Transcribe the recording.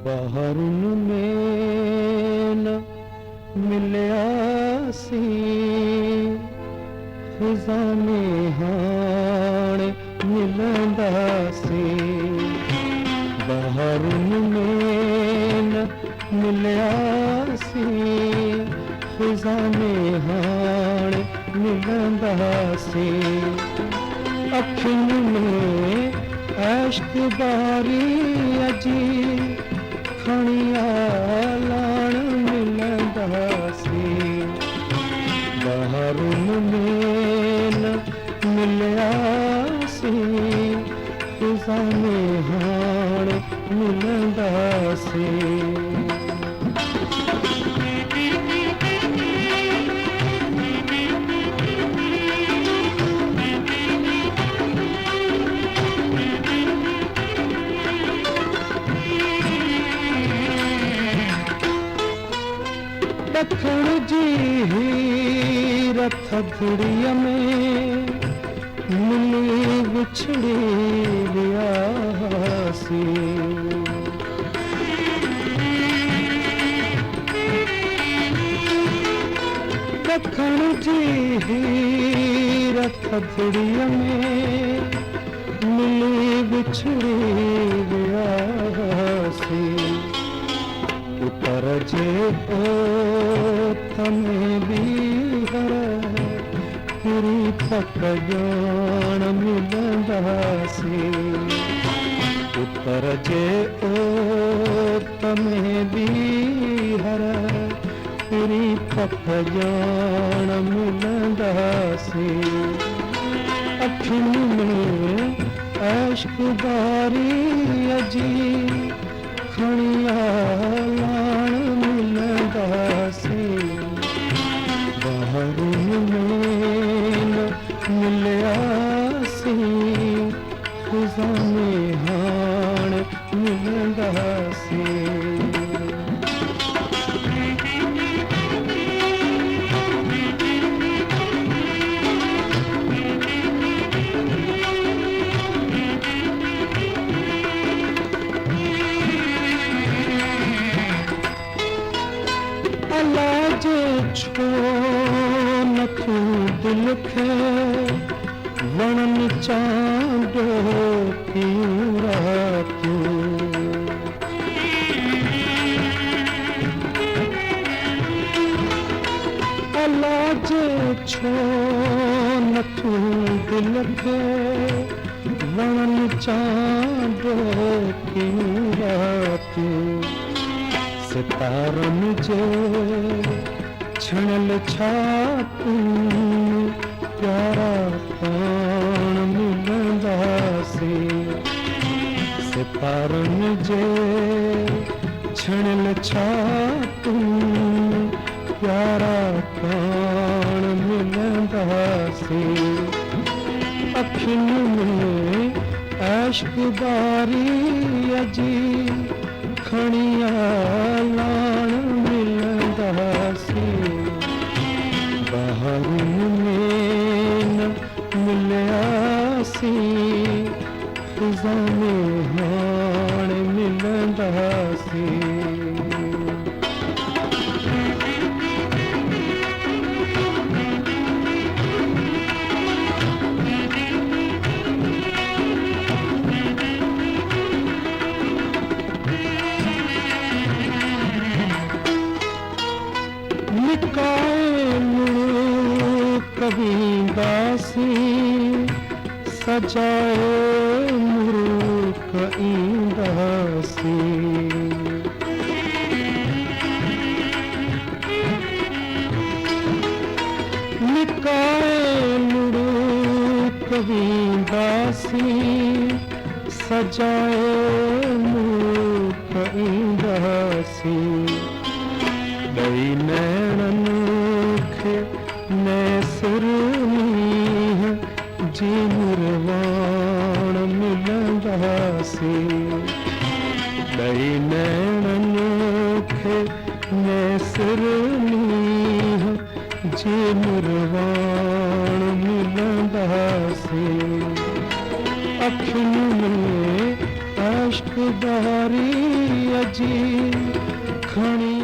बाहर में न मिलिया सी खुदा में हाण मिलंदा सी बाहर में न मिलिया सी खुदा में हाण मिलंदा सी अखियुनि में इश्क बारी अजी खणिया लाण मिलंदा सी बाहर में न मिलिया सी खुदा में हाण मिलंदा सी दखण जी रथ धुड़िया में मिली विछड़ी वियासी दखण जी रथ धुड़िया में मिली विछड़ी वियासी उतर जे तमें भी हर पूरी तक जान मिलंदा सी उतर जे तमें भी हर पूरी तक जान मिलंदा सी अखियुनि में इश्क बारी अजी खणिया लाण मिलंदा सी बाहर में न मिलिया सी खुदा में हाण मिलंदा सी छो न तू दिल खे वणन चांदो क्यों रातू अला जे छो न तू दिल खे वणन चांदो क्यों रातू सितारनि जे छणल छातू प्यारा पाण मिलंदा सी सितारनि जे छणल छातू प्यारा पाण मिलंदा सी अखियुनि में इश्क बारी अजी खणिया लाण मिलंदा सी बाहर में न मिलिया सी खुदा में हाण मिलंदा सी कभी दासी सजाए मुरुक इंदासी निकाए मुरु कभी दासी सजाए मुरुक इंदासी दई नैणन खे नैसुरनी जी मुरवाण मिलंदा सी ॾई नैणन खे नेसरनी जे मुरवाण मिलंदासी अखियुनि में अश्क बारी अजी खणी